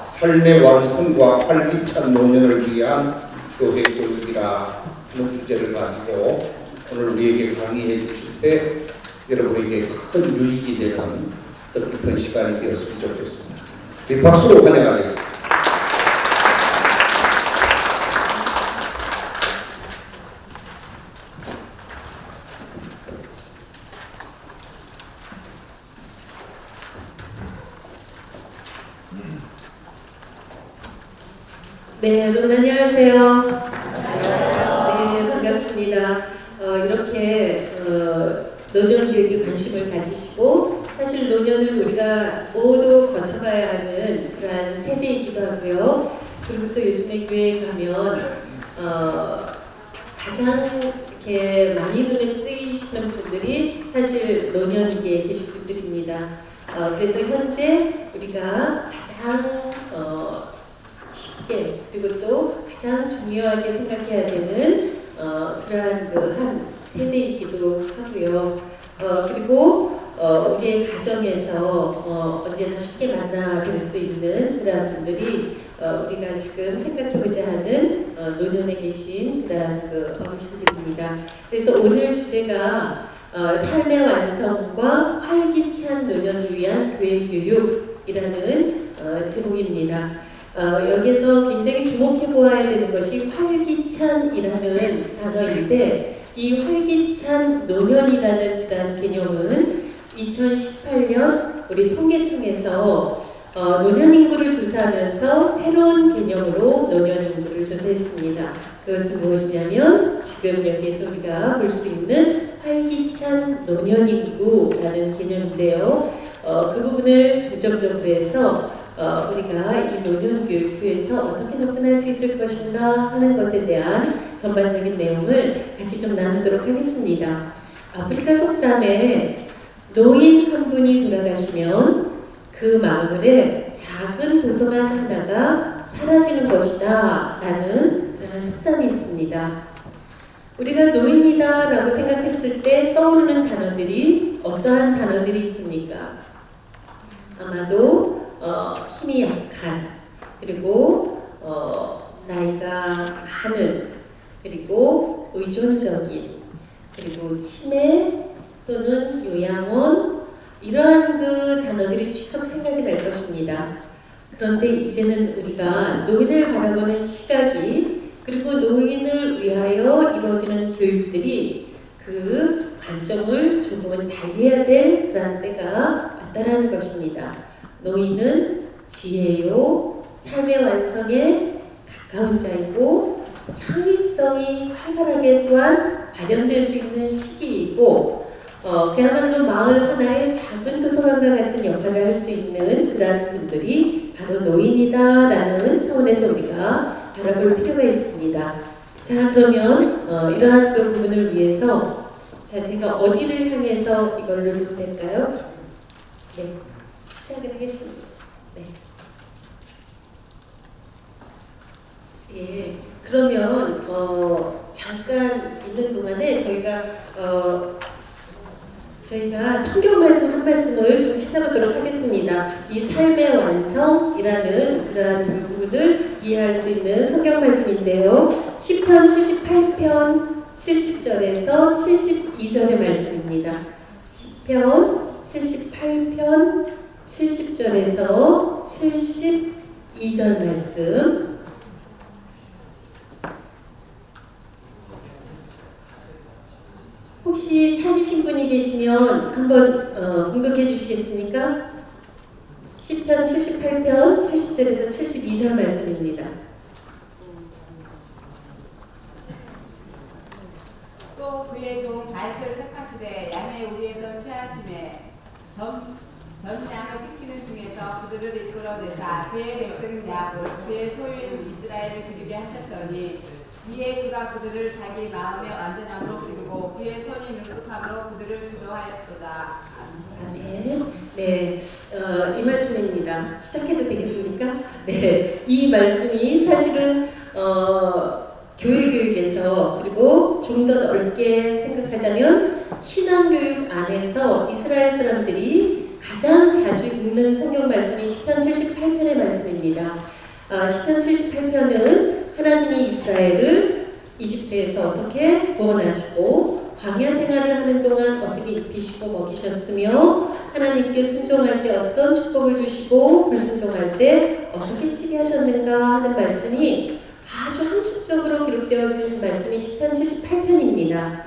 삶의 완성과 활기찬 노년을 위한 교회 교육이라는 주제를 가지고 오늘 우리에게 강의해 주실 때 여러분에게 큰 유익이 되는 뜻깊은 시간이 되었으면 좋겠습니다. 네, 박수로 환영하겠습니다. 네, 여러분 안녕하세요. 네, 반갑습니다. 이렇게 노년 교육에 관심을 가지시고, 사실 노년은 우리가 모두 거쳐가야 하는 그러한 세대이기도 하고요. 그리고 또 요즘에 교회에 가면 가장 이렇게 많이 눈에 띄시는 분들이 사실 노년기에 계신 분들입니다. 그래서 현재 우리가 가장 쉽게 그리고 또 가장 중요하게 생각해야 되는 그러한 한 세대이기도 하고요. 그리고 우리의 가정에서 언제나 쉽게 만나 뵐 수 있는 그러한 분들이 우리가 지금 생각해보자 하는 노년에 계신 그러한 어르신들입니다. 그래서 오늘 주제가 삶의 완성과 활기찬 노년을 위한 교회 교육이라는 제목입니다. 여기서 굉장히 주목해 보아야 되는 것이 활기찬이라는 단어인데, 이 활기찬 노년이라는 그런 개념은 2018년 우리 통계청에서 노년 인구를 조사하면서 새로운 개념으로 노년 인구를 조사했습니다. 그것은 무엇이냐면 지금 여기에서 우리가 볼 수 있는 활기찬 노년 인구라는 개념인데요. 그 부분을 중점적으로 해서 우리가 이 노년 교육에서 어떻게 접근할 수 있을 것인가 하는 것에 대한 전반적인 내용을 같이 좀 나누도록 하겠습니다. 아프리카 속담에 노인 한 분이 돌아가시면 그 마을에 작은 도서관 하나가 사라지는 것이다 라는 그러한 속담이 있습니다. 우리가 노인이다 라고 생각했을 때 떠오르는 단어들이 어떠한 단어들이 있습니까? 아마도 힘이 약한, 그리고 나이가 많은, 그리고 의존적인, 그리고 치매 또는 요양원, 이러한 그 단어들이 쭉 생각이 날 것입니다. 그런데 이제는 우리가 노인을 바라보는 시각이, 그리고 노인을 위하여 이루어지는 교육들이 그 관점을 조금은 달리해야 될 그런 때가 왔다라는 것입니다. 노인은 지혜요, 삶의 완성에 가까운 자이고, 창의성이 활발하게 또한 발현될 수 있는 시기이고, 그야말로 마을 하나의 작은 도서관과 같은 역할을 할 수 있는 그러한 분들이 바로 노인이다라는 차원에서 우리가 바라볼 필요가 있습니다. 자, 그러면 이러한 그 부분을 위해서 제가 어디를 향해서 이걸 누르면 될까요? 네, 시작을 하겠습니다. 네. 예, 그러면 잠깐 있는 동안에 저희가 성경 말씀 한 말씀을 좀 찾아보도록 하겠습니다. 이 삶의 완성이라는 그러한 그 부분을 이해할 수 있는 성경 말씀인데요. 시편 78편 70절에서 72절의 말씀입니다. 시편 78편 70절에서 72절 말씀. 혹시 찾으신 분이 계시면 한번 공독해 주시겠습니까? 시편 78편 70절에서 72절 말씀입니다. 또 그의 종 다윗을 택하시되 양의 우리에서 취하심에 전양을 시키는 중에서 그들을 이끌어내사 그의 백성인 야곱을 그의 소유인 이스라엘을 기르게 하셨더니 이에 그가 그들을 자기 마음의 완전함으로 기르고 그의 손이 능숙함으로 그들을 주도하였도다. 아멘. 네, 이 말씀입니다. 시작해도 되겠습니까? 네, 이 말씀이 사실은 교회 교육에서, 그리고 좀 더 넓게 생각하자면 신앙교육 안에서 이스라엘 사람들이 가장 자주 읽는 성경 말씀이 시편 78편의 말씀입니다. 시편 78편은 하나님이 이스라엘을 이집트에서 어떻게 구원하시고 광야 생활을 하는 동안 어떻게 입히시고 먹이셨으며 하나님께 순종할 때 어떤 축복을 주시고 불순종할 때 어떻게 치리하셨는가 하는 말씀이 아주 함축적으로 기록되어진 말씀이 시편 78편입니다.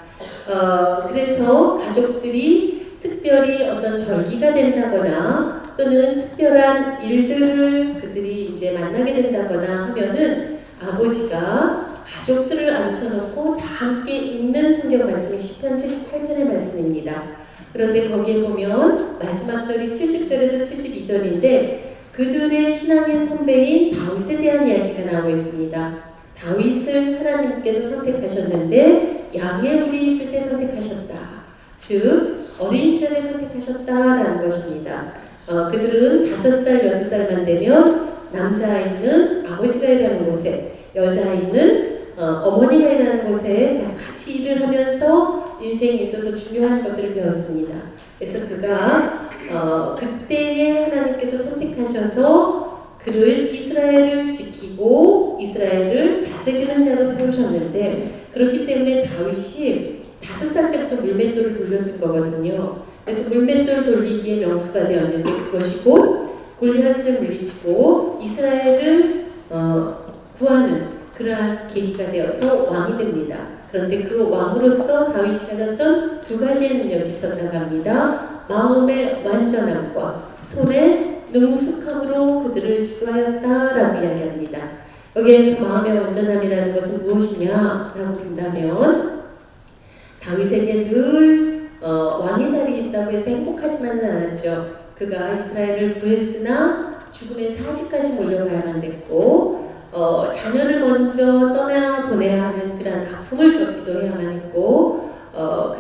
그래서 가족들이 특별히 어떤 절기가 된다거나 또는 특별한 일들을 그들이 이제 만나게 된다거나 하면은 아버지가 가족들을 앉혀놓고 다 함께 읽는 성경 말씀이 시편 78편의 말씀입니다. 그런데 거기에 보면 마지막 절이 70절에서 72절인데 그들의 신앙의 선배인 다윗에 대한 이야기가 나오고 있습니다. 다윗을 하나님께서 선택하셨는데 양의 울이 있을 때 선택하셨다. 즉 어린 시절에 선택하셨다라는 것입니다. 그들은 5살, 6살만 되면 남자아이는 아버지가 일하는 곳에 여자아이는 어머니가 일하는 곳에 가서 같이 일을 하면서 인생에 있어서 중요한 것들을 배웠습니다. 그래서 그가 그때에 하나님께서 선택하셔서 그를 이스라엘을 지키고 이스라엘을 다스리는 자로 세우셨는데 그렇기 때문에 다윗이 5살 때부터 물맷돌을 돌렸던 거거든요. 그래서 물맷돌 돌리기에 명수가 되었는데 그것이 곧 골리앗을 물리치고 이스라엘을 구하는 그러한 계기가 되어서 왕이 됩니다. 그런데 그 왕으로서 다윗이 가졌던 2가지의 능력이 있었다고 합니다. 마음의 완전함과 손의 능숙함으로 그들을 지도하였다라고 이야기합니다. 여기에서 마음의 완전함이라는 것은 무엇이냐라고 본다면 다윗에게 늘 왕의 자리에 있다고 해서 행복하지만은 않았죠. 그가 이스라엘을 구했으나 죽음의 사지까지 몰려가야만 됐고 자녀를 먼저 떠나보내야 하는 그런 아픔을 겪기도 해야만 했고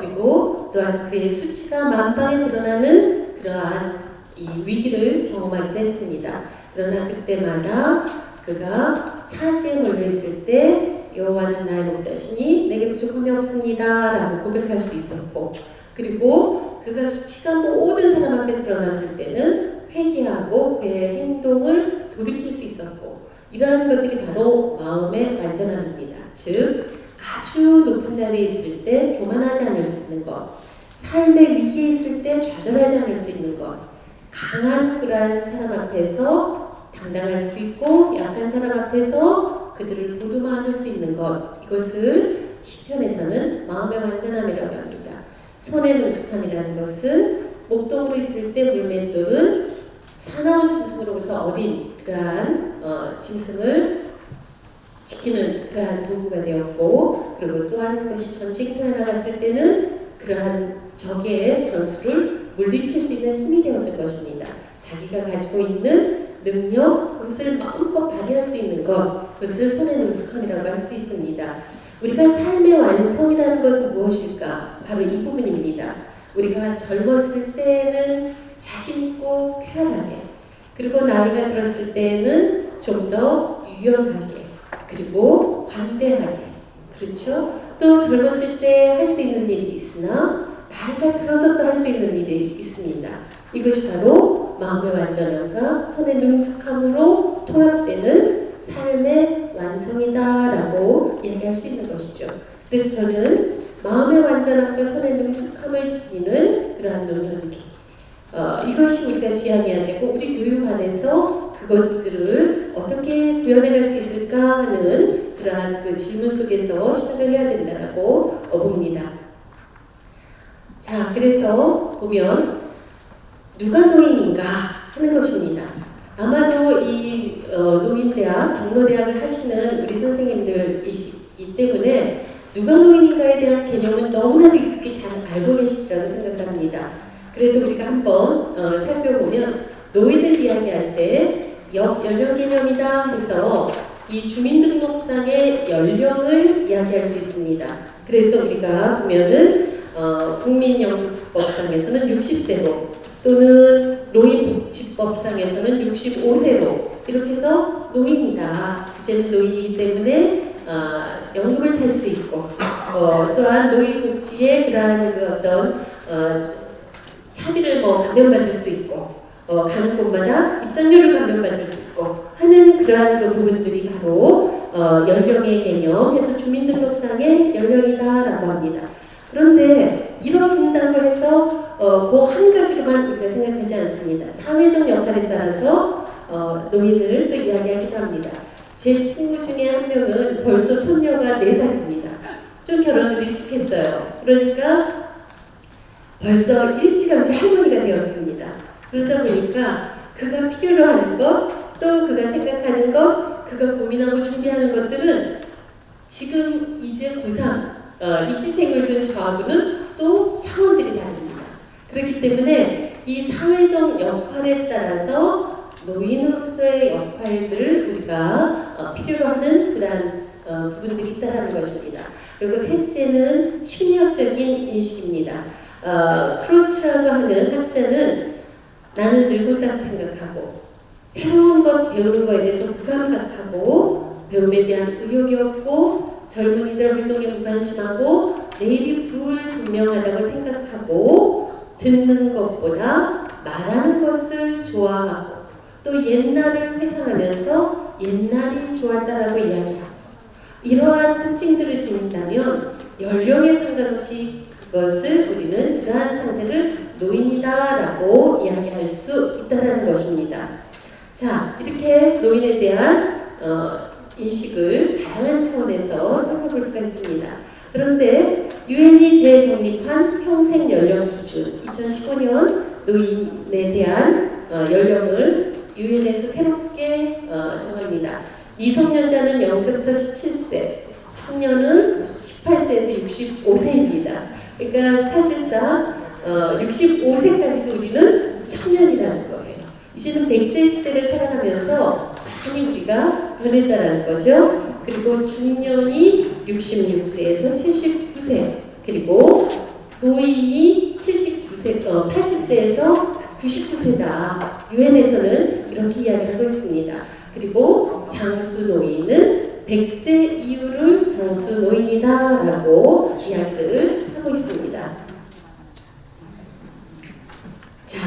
그리고 또한 그의 수치가 만방에 드러나는 그러한 이 위기를 경험하기도 했습니다. 그러나 그때마다 그가 사지에 몰려있을 때 여호와는 나의 목자시니 내게 부족함이 없습니다 라고 고백할 수 있었고 그리고 그가 수치가 모든 사람 앞에 드러났을 때는 회개하고 그의 행동을 돌이킬 수 있었고 이러한 것들이 바로 마음의 완전함입니다. 즉 아주 높은 자리에 있을 때 교만하지 않을 수 있는 것, 삶의 위기에 있을 때 좌절하지 않을 수 있는 것, 강한 그러한 사람 앞에서 당당할 수 있고 약한 사람 앞에서 그들을 보듬어 안을 수 있는 것, 이것을 시편에서는 마음의 완전함이라고 합니다. 손의 능숙함이라는 것은 목동으로 있을 때 물맷돌은 사나운 짐승으로부터 어린 그러한 짐승을 지키는 그러한 도구가 되었고 그리고 또한 그것이 전쟁터에 나갔을 때는 그러한 적의 전술을 물리칠 수 있는 힘이 되었던 것입니다. 자기가 가지고 있는 능력, 그것을 마음껏 발휘할 수 있는 것, 그것을 손의 능숙함이라고 할 수 있습니다. 우리가 삶의 완성이라는 것은 무엇일까? 바로 이 부분입니다. 우리가 젊었을 때는 자신있고 쾌활하게, 그리고 나이가 들었을 때는 좀 더 유연하게, 그리고 관대하게, 그렇죠? 또 젊었을 때 할 수 있는 일이 있으나 나이가 들어서 또 할 수 있는 일이 있습니다. 이것이 바로 마음의 완전함과 손의 능숙함으로 통합되는 삶의 완성이다라고 이야기할 수 있는 것이죠. 그래서 저는 마음의 완전함과 손의 능숙함을 지니는 그러한 노년기, 이것이 우리가 지향해야 되고 우리 교육 안에서 그것들을 어떻게 구현해갈 수 있을까 하는 그러한 그 질문 속에서 시작을 해야 된다라고 봅니다. 자, 그래서 보면 누가 노인인가 하는 것입니다. 아마도 이 노인대학, 경로대학을 하시는 우리 선생님들이기 때문에 누가 노인인가에 대한 개념은 너무나도 익숙히 잘 알고 계시리라고 생각합니다. 그래도 우리가 한번 살펴보면 노인을 이야기할 때 연령 개념이다 해서 이 주민등록상의 연령을 이야기할 수 있습니다. 그래서 우리가 보면은 국민연금법상에서는 60세로 또는 노인복지법상에서는 65세로 이렇게 해서 노인이다. 이제는 노인이기 때문에 연금을 탈 수 있고 또한 노인복지의 그러한 그 어떤 차비를 뭐 감면받을 수 있고 가는 곳마다 입장료를 감면받을 수 있고 하는 그러한 그 부분들이 바로 연령의 개념해서 주민등록상의 연령이다라고 합니다. 그런데 이런다고 해서 그 한 가지로만 우리가 생각하지 않습니다. 사회적 역할에 따라서 노인을 또 이야기하기도 합니다. 제 친구 중에 한 명은 벌써 손녀가 4살입니다. 좀 결혼을 일찍 했어요. 그러니까 벌써 일찌감치 할머니가 되었습니다. 그러다 보니까 그가 필요로 하는 것, 또 그가 생각하는 것, 그가 고민하고 준비하는 것들은 지금 이제 고3, 입시생을 둔 저하고는 또 차원들이 다릅니다. 그렇기 때문에 이 사회적 역할에 따라서 노인으로서의 역할들을 우리가 필요로 하는 그러한 부분들이 있다는 것입니다. 그리고 셋째는 심리학적인 인식입니다. 크로츠라고 하는 학자는 나는 늙었다고 생각하고 새로운 것 배우는 것에 대해서 무감각하고 배움에 대한 의욕이 없고 젊은이들 활동에 무관심하고 내일이 불분명하다고 생각하고 듣는 것보다 말하는 것을 좋아하고 또 옛날을 회상하면서 옛날이 좋았다라고 이야기하고 이러한 특징들을 지닌다면 연령에 상관없이 그것을 우리는 그러한 상태를 노인이다라고 이야기할 수 있다는 것입니다. 자, 이렇게 노인에 대한 인식을 다양한 차원에서 살펴볼 수가 있습니다. 그런데 유엔이 재정립한 평생 연령 기준 2015년 노인에 대한 연령을 유엔에서 새롭게 정합니다. 미성년자는 0세부터 17세, 청년은 18세에서 65세입니다. 그러니까 사실상 65세까지도 우리는 청년이라는 거예요. 이제는 100세 시대를 살아가면서 많이 우리가 변했다라는 거죠. 그리고 중년이 66세에서 79세, 그리고 노인이 80세에서 99세다. 유엔에서는 이렇게 이야기를 하고 있습니다. 그리고 장수 노인은 100세 이후를 장수 노인이다라고 이야기를 하고 있습니다. 자,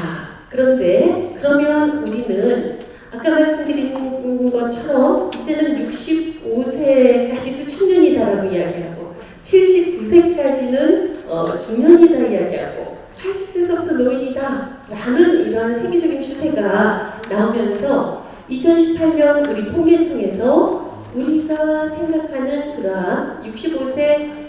그런데 그러면 우리는 아까 말씀드린 것처럼 이제는 65세까지도 청년이다라고 이야기하고 79세까지는 중년이다 이야기하고 80세서부터 노인이다 라는 이러한 세계적인 추세가 나오면서 2018년 우리 통계청에서 우리가 생각하는 그러한 65세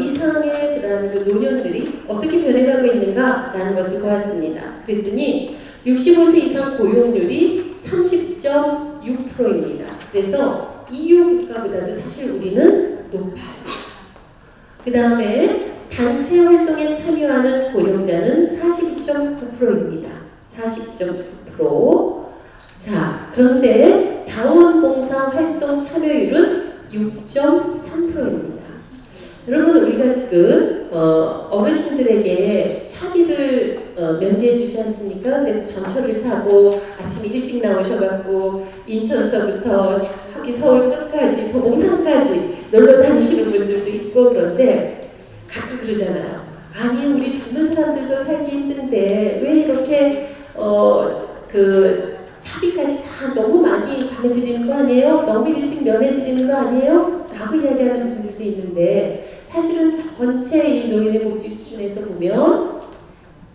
이상의 그러한 그 노년들이 어떻게 변해가고 있는가라는 것을 보았습니다. 그랬더니 65세 이상 고용률이 30.6%입니다. 그래서 EU 국가보다도 사실 우리는 높아요. 그 다음에 단체 활동에 참여하는 고령자는 42.9%입니다. 42.9%. 자, 그런데 자원봉사 활동 참여율은 6.3%입니다. 여러분, 우리가 지금 어르신들에게 차비를 면제해 주지 않습니까? 그래서 전철을 타고 아침 일찍 나오셔갖고 인천서부터 저기 서울 끝까지 도봉산까지 놀러 다니시는 분들도 있고 그런데 가끔 그러잖아요. 아니, 우리 젊은 사람들도 살기 힘든데 왜 이렇게 그 차비까지 다 너무 많이 감해드리는 거 아니에요? 너무 일찍 면해드리는 거 아니에요? 라고 이야기하는 분들도 있는데 사실은 전체 이 노인의 복지 수준에서 보면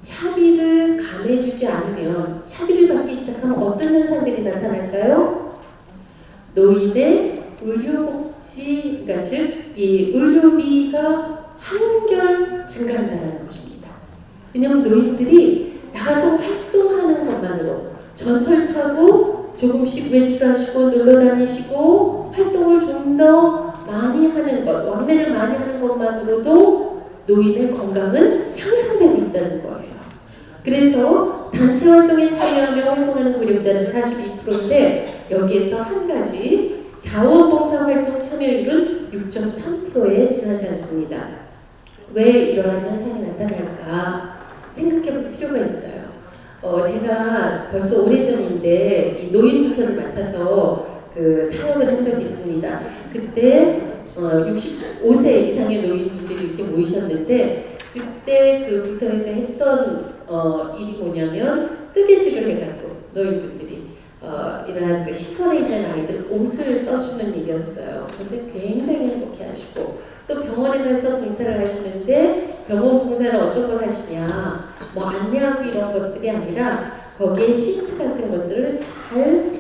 차비를 감해주지 않으면 차비를 받기 시작하면 어떤 현상들이 나타날까요? 노인의 의료복지, 그러니까 즉 이 의료비가 한결 증가한다는 것입니다. 왜냐하면 노인들이 나가서 활동하는 것만으로 전철 타고 조금씩 외출하시고 놀러 다니시고 활동을 좀 더 많이 하는 것, 왕래를 많이 하는 것만으로도 노인의 건강은 향상되고 있다는 거예요. 그래서 단체 활동에 참여하며 활동하는 고령자는 42%인데 여기에서 한 가지 자원봉사 활동 참여율은 6.3%에 지나지 않습니다. 왜 이러한 현상이 나타날까 생각해 볼 필요가 있어요. 제가 벌써 오래전인데 이 노인 부서를 맡아서 그 사역을 한 적이 있습니다. 그때 65세 이상의 노인분들이 이렇게 모이셨는데 그때 그 부서에서 했던 일이 뭐냐면 뜨개질을 해갖고 노인분들이 이러한 그 시설에 있는 아이들 옷을 떠주는 일이었어요. 그런데 굉장히 행복해하시고 또 병원에 가서 봉사를 하시는데 병원 봉사는 어떤 걸 하시냐 뭐 안내하고 이런 것들이 아니라 거기에 시트 같은 것들을 잘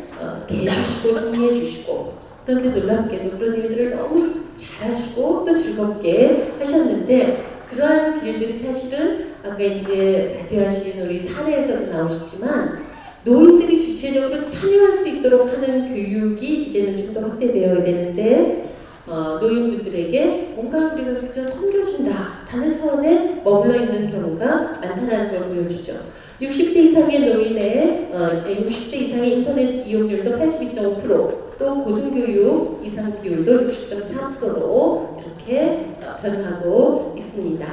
개해주시고 정리해주시고 그런데 놀랍게도 그런 일들을 너무 잘하시고 또 즐겁게 하셨는데 그러한 길들이 사실은 아까 이제 발표하신 우리 사례에서도 나오시지만 노인들이 주체적으로 참여할 수 있도록 하는 교육이 이제는 좀 더 확대되어야 되는데 노인분들에게 뭔가 우리가 그저 섬겨준다라는 차원에 머물러 있는 경우가 많다는 걸 보여주죠. 60대 이상의 노인의 60대 이상의 인터넷 이용률도 82.5%, 또 고등교육 이상 비율도 60.3%로 이렇게 변화하고 있습니다.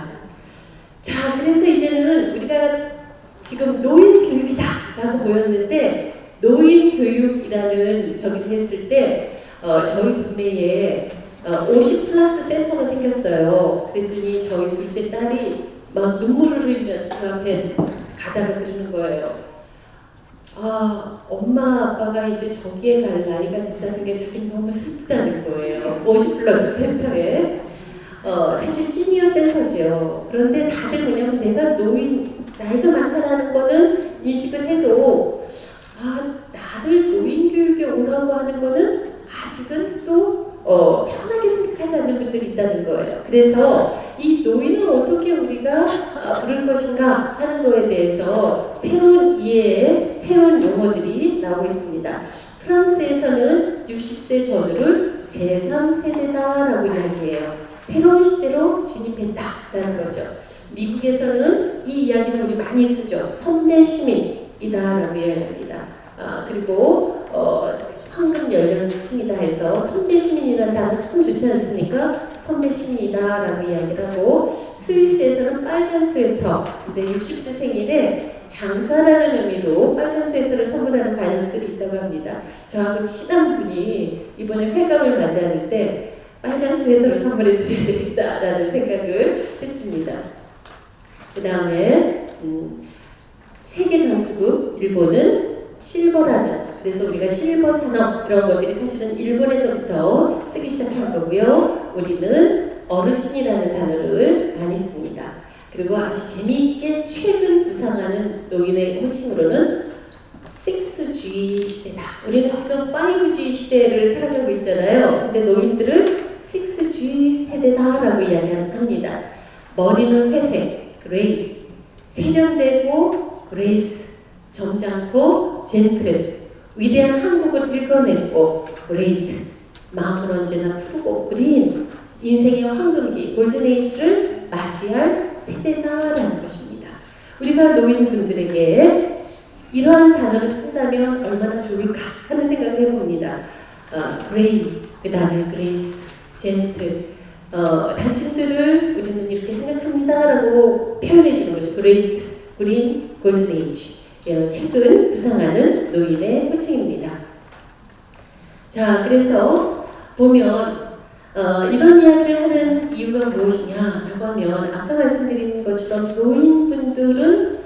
자, 그래서 이제는 우리가 지금 노인 교육이다 라고 보였는데 노인 교육이라는 저기를 했을 때 저희 동네에 50 플러스 센터가 생겼어요. 그랬더니 저희 둘째 딸이 막 눈물을 흘리면서 그 앞에 가다가 그러는 거예요. 엄마 아빠가 이제 저기에 갈 나이가 됐다는 게 자기는 너무 슬프다는 거예요. 50 플러스 센터에. 사실 시니어 센터죠. 그런데 다들 뭐냐면 내가 나이가 많다라는 거는 인식을 해도 나를 노인교육에 오라고 하는 거는 아직은 또 편하게 생각하지 않는 분들이 있다는 거예요. 그래서 이 노인을 어떻게 우리가 부를 것인가 하는 거에 대해서 새로운 이해의 새로운 용어들이 나오고 있습니다. 프랑스에서는 60세 전후를 제3세대다라고 이야기해요. 새로운 시대로 진입했다라는 거죠. 미국에서는 이 이야기는 우리 많이 쓰죠. 선배 시민이다라고 이야기합니다. 그리고 황금 연령층이다 해서 선배 시민이라는 단어 참 좋지 않습니까? 선배 시민이다라고 이야기를 하고 스위스에서는 빨간 스웨터, 60세 생일에 장사라는 의미로 빨간 스웨터를 선물하는 관습이 있다고 합니다. 저하고 친한 분이 이번에 회감을 맞이하는데 빨간 스웨터를 선물해 드려야 되겠다라는 생각을 했습니다. 그 다음에 세계 장수국 일본은 실버라는, 그래서 우리가 실버 산업 이런 것들이 사실은 일본에서부터 쓰기 시작한 거고요. 우리는 어르신이라는 단어를 많이 씁니다. 그리고 아주 재미있게 최근 부상하는 노인의 호칭으로는 6G 시대다. 우리는 지금 5G 시대를 살아가고 있잖아요. 근데 노인들을 6G 세대다라고 이야기합니다. 머리는 회색, 그레이, 세련되고 그레이스, 점잖고 젠틀, 위대한 한국을 읽어냈고 그레이트, 마음은 언제나 푸르고 그린, 인생의 황금기, 골든에이지를 맞이할 세대다라는 것입니다. 우리가 노인분들에게 이러한 단어를 쓴다면 얼마나 좋을까 하는 생각을 해봅니다. 그레이, 그 다음에 그레이스, 젠틀, 당신들을 우리는 이렇게 생각합니다 라고 표현해 주는 거죠. 그레이트, 그린, 골든에이지. 최근 부상하는 노인의 호칭입니다. 자, 그래서 보면 이런 이야기를 하는 이유가 무엇이냐라고 하면 아까 말씀드린 것처럼 노인분들은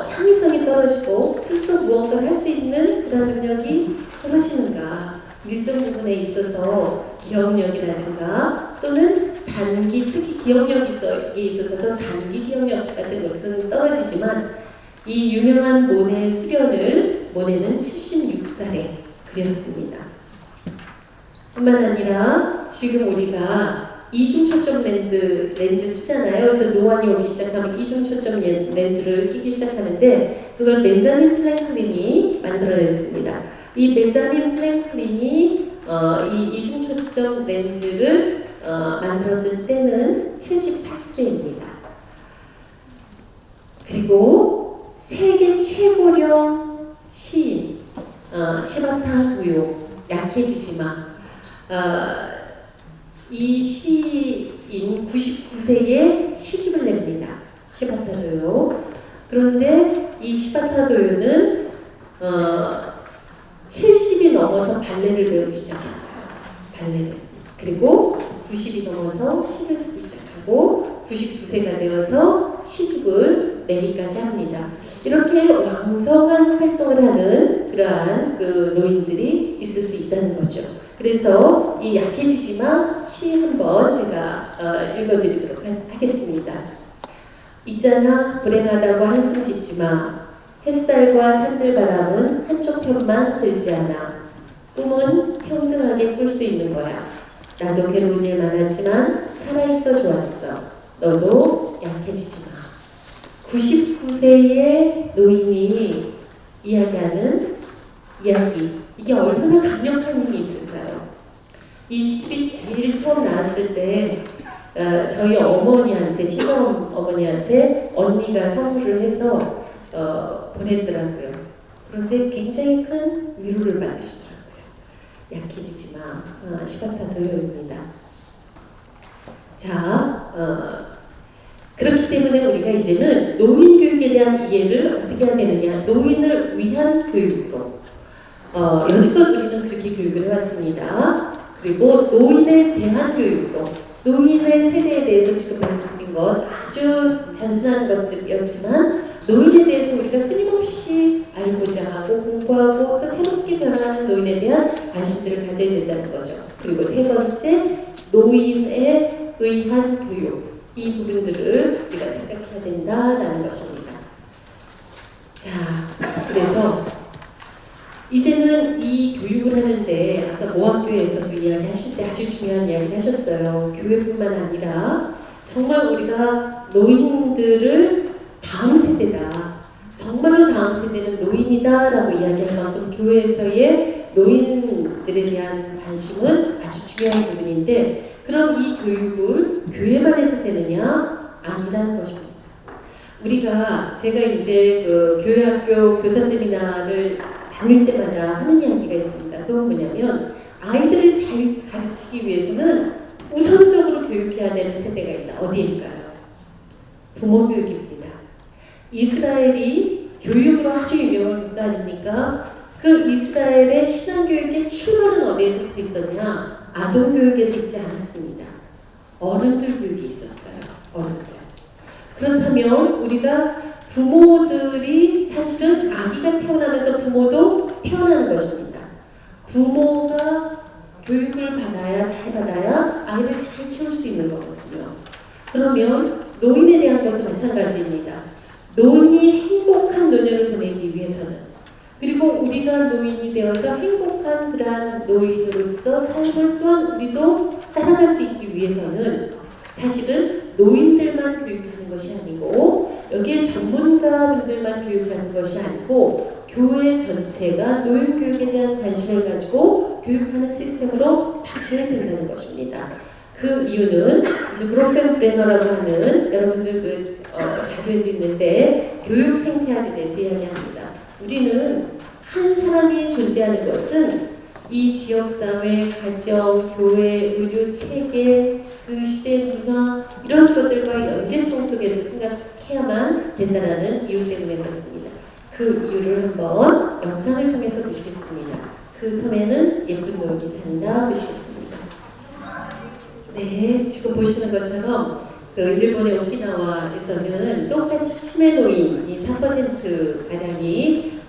창의성이 떨어지고 스스로 무언가를 할 수 있는 그런 능력이 떨어지는가, 일정 부분에 있어서 기억력이라든가 또는 특히 기억력에 있어서도 단기 기억력 같은 것은 떨어지지만 이 유명한 모네의 수련을 모네는 76살에 그렸습니다. 뿐만 아니라 지금 우리가 이중 초점 렌즈 쓰잖아요. 그래서 노안이 오기 시작하면 이중 초점 렌즈를 끼기 시작하는데 그걸 벤자민 플랭클린이 만들어냈습니다. 이 벤자민 플랭클린이 이 이중 초점 렌즈를 만들었던 때는 78세입니다. 그리고 세계 최고령 시인 시바타 도요, 약해지지마. 이 시인 99세에 시집을 냅니다. 시바타 도요. 그런데 이 시바타 도요는 70이 넘어서 발레를 배우기 시작했어요. 발레를. 그리고 90이 넘어서 시를 쓰기 시작하고 99세가 되어서 시집을 내기까지 합니다. 이렇게 왕성한 활동을 하는 그러한 그 노인들이 있을 수 있다는 거죠. 그래서 이 약해지지마 시 한번 제가 읽어드리도록 하겠습니다. 있잖아 불행하다고 한숨 짓지마. 햇살과 산들바람은 한쪽 편만 들지 않아. 꿈은 평등하게 꿀 수 있는 거야. 나도 괴로운 일 많았지만 살아있어 좋았어. 너도 약해지지 마. 99세의 노인이 이야기하는 이야기. 이게 얼마나 강력한 힘이 있을까요? 이 시집이 제일 처음 나왔을 때 저희 어머니한테, 친정 어머니한테 언니가 선물을 해서 보냈더라고요. 그런데 굉장히 큰 위로를 받으시더라고요. 약해지지 마. 시바타 도요입니다. 자, 그렇기 때문에 우리가 이제는 노인 교육에 대한 이해를 어떻게 해야 되느냐. 노인을 위한 교육으로. 여지껏 우리는 그렇게 교육을 해왔습니다. 그리고 노인에 대한 교육으로. 노인의 세대에 대해서 지금 말씀드린 것 아주 단순한 것들이었지만 노인에 대해서 우리가 끊임없이 알고자 하고 공부하고 또 새롭게 변화하는 노인에 대한 관심들을 가져야 된다는 거죠. 그리고 세 번째, 노인에 의한 교육. 이 부분들을 우리가 생각해야 된다라는 것입니다. 자, 그래서 이제는 이 교육을 하는데 아까 모학교에서도 이야기하실 때 아주 중요한 이야기를 하셨어요. 교회뿐만 아니라 정말 우리가 노인들을 다음 세대다. 정말로 다음 세대는 노인이다라고 이야기할 만큼 교회에서의 노인들에 대한 관심은 아주 중요한 부분인데 그럼 이 교육을 교회만 해서 되느냐? 아니라는 것입니다. 제가 이제 그 교회학교 교사 세미나를 다닐 때마다 하는 이야기가 있습니다. 그건 뭐냐면 아이들을 잘 가르치기 위해서는 우선적으로 교육해야 되는 세대가 있다. 어디일까요? 부모 교육입니다. 이스라엘이 교육으로 아주 유명한 국가 아닙니까? 그 이스라엘의 신앙교육의 출발은 어디에서부터 있었냐? 아동교육에서 있지 않았습니다. 어른들 교육이 있었어요. 어른들. 그렇다면 우리가 부모들이 사실은 아기가 태어나면서 부모도 태어나는 것입니다. 부모가 교육을 잘 받아야 아이를 잘 키울 수 있는 거거든요. 그러면 노인에 대한 것도 마찬가지입니다. 노인이 행복한 노년을 보내기 위해서는 그리고 우리가 노인이 되어서 행복한 그러한 노인으로서 삶을 또한 우리도 따라갈 수 있기 위해서는 사실은 노인들만 교육하는 것이 아니고 여기에 전문가분들만 교육하는 것이 아니고 교회 전체가 노인 교육에 대한 관심을 가지고 교육하는 시스템으로 바뀌어야 된다는 것입니다. 그 이유는 이제 브로펜 브레너라고 하는 여러분들 자료에도 있는데 교육 생태학에 대해서 이야기합니다. 우리는 한 사람이 존재하는 것은 이 지역사회, 가정, 교회, 의료, 체계, 그 시대 문화 이런 것들과 연계성 속에서 생각해야만 된다는 이유 때문에 그렇습니다. 그 이유를 한번 영상을 통해서 보시겠습니다. 그 섬에는 예쁜 노인이 산다 보시겠습니다. 네, 지금 보시는 것처럼 그 일본의 오키나와에서는 똑같이 치매 노인이 4%가량이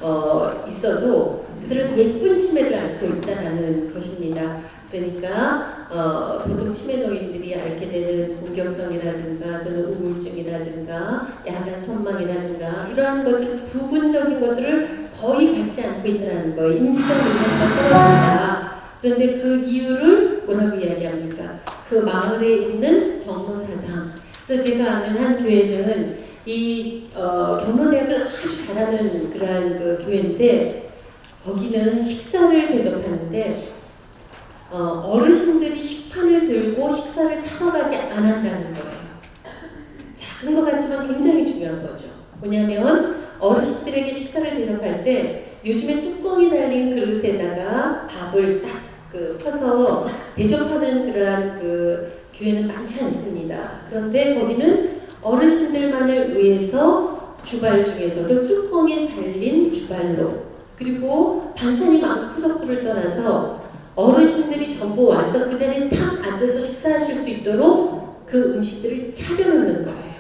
있어도 그들은 예쁜 치매를 앓고 있다는 것입니다. 그러니까 보통 치매 노인들이 앓게 되는 공격성이라든가 또는 우울증이라든가 야간 선망이라든가 이러한 것들 부분적인 것들을 거의 갖지 않고 있다는 거예요. 인지적 능력만 떨어진다. 그런데 그 이유를 뭐라고 이야기합니까? 그 마을에 있는 경로사상. 그래서 제가 아는 한 교회는 이 경로대학을 아주 잘하는 그러한 그 교회인데 거기는 식사를 대접하는데 어르신들이 식판을 들고 식사를 타러가게 안 한다는 거예요. 작은 것 같지만 굉장히 중요한 거죠. 뭐냐면 어르신들에게 식사를 대접할 때 요즘에 뚜껑이 달린 그릇에다가 밥을 딱 퍼서 대접하는 그러한 그 교회는 많지 않습니다. 그런데 거기는 어르신들만을 위해서 주발 중에서도 뚜껑에 달린 주발로 그리고 반찬이 많고서구를 떠나서 어르신들이 전부 와서 그 자리에 탁 앉아서 식사하실 수 있도록 그 음식들을 차려놓는 거예요.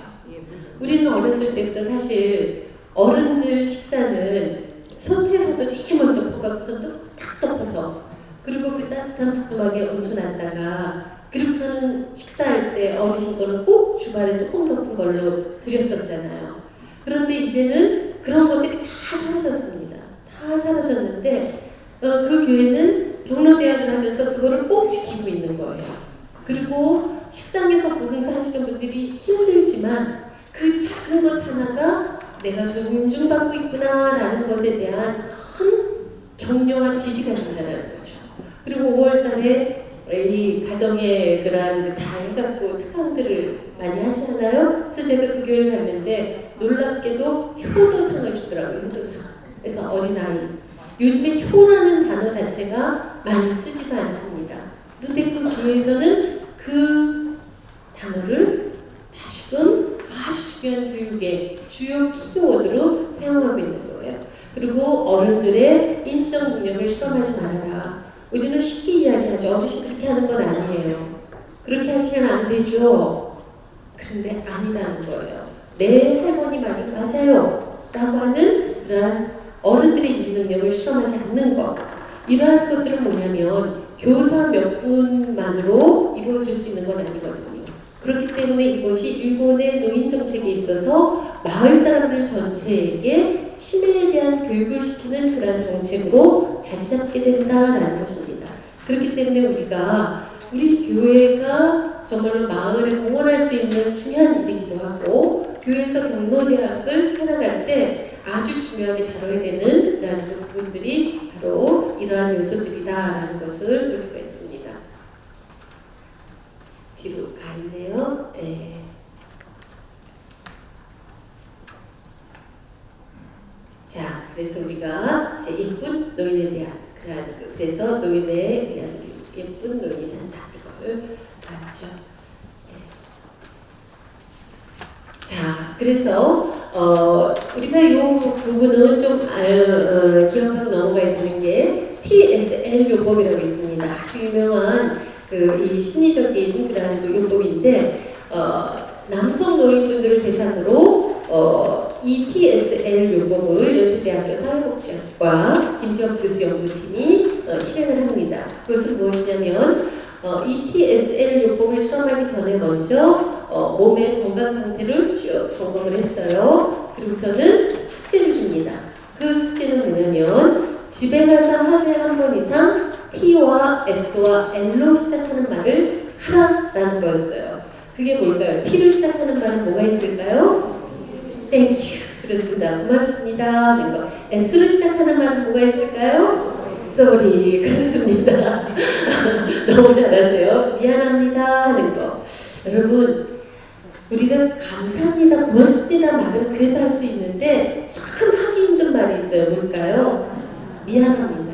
우리는 어렸을 때부터 사실 어른들 식사는 솥에서도 제일 먼저 퍼갖고서 딱 덮어서 그리고 그 따뜻한 부뚜막에 얹혀놨다가 그리고서는 식사할 때 어르신 거는 꼭 주발에 뚜껑 덮은 걸로 드렸었잖아요. 그런데 이제는 그런 것들이 다 사라졌습니다. 다 사라졌는데 그 교회는 경로대학을 하면서 그거를 꼭 지키고 있는 거예요. 그리고 식당에서 봉사하시는 분들이 힘들지만 그 작은 것 하나가 내가 존중받고 있구나 라는 것에 대한 큰 격려와 지지가 된다는 거죠. 그리고 5월 달에 이 가정의 그러한 달 해갖고 특강들을 많이 하지 않아요? 그래서 제가 그 교회를 갔는데 놀랍게도 효도상을 주더라고요. 효도상. 그래서 어린아이. 요즘에 효라는 단어 자체가 많이 쓰지도 않습니다. 그런데 그 교회에서는 그 단어를 다시금 아주 중요한 교육의 주요 키워드로 사용하고 있는 거예요. 그리고 어른들의 인지적 능력을 실험하지 말아라. 우리는 쉽게 이야기하죠. 어르신 그렇게 하는 건 아니에요. 그렇게 하시면 안 되죠. 그런데 아니라는 거예요. 내 할머니 말이 맞아요. 라고 하는 그러한 어른들의 인지 능력을 실험하지 않는 것. 이러한 것들은 뭐냐면 교사 몇 분만으로 이루어질 수 있는 건 아니거든요. 그렇기 때문에 이것이 일본의 노인 정책에 있어서 마을 사람들 전체에게 치매에 대한 교육을 시키는 그러한 정책으로 자리 잡게 된다라는 것입니다. 그렇기 때문에 우리 교회가 정말로 마을에 공헌할 수 있는 중요한 일이기도 하고 교회에서 경로대학을 해나갈 때 아주 중요하게 다뤄야 되는 그러한 그 부분들이 바로 이러한 요소들이다라는 것을 볼 수가 있습니다. 뒤로 가 있네요. 예. 자, 그래서 우리가 이제 예쁜 노인에 대한 그래서 노인에 대한 예쁜 노인이 산다 이거를 봤죠. 예. 자, 그래서 우리가 이 부분은 좀 기억하고 넘어가야 되는 게 TSL 요법이라고 있습니다. 아주 유명한 이 심리적인 그러한 그 요법인데 남성 노인분들을 대상으로 이 TSL 요법을 연세대학교 사회복지학과 김지엽 교수 연구팀이 실행을 합니다. 그것은 무엇이냐면 이 TSL 요법을 실험하기 전에 먼저 몸의 건강 상태를 쭉 점검을 했어요. 그리고서는 숙제를 줍니다. 그 숙제는 뭐냐면 집에 가서 하루에 한 번 이상 T와 S와 L로 시작하는 말을 하라라는 거였어요. 그게 뭘까요? T로 시작하는 말은 뭐가 있을까요? Thank you. 그렇습니다. 고맙습니다. 하는 거. S로 시작하는 말은 뭐가 있을까요? Sorry. 그렇습니다. 너무 잘하세요. 미안합니다. 하는 거. 여러분, 우리가 감사합니다, 고맙습니다 말은 그래도 할 수 있는데 참 하기 힘든 말이 있어요. 뭘까요? 미안합니다.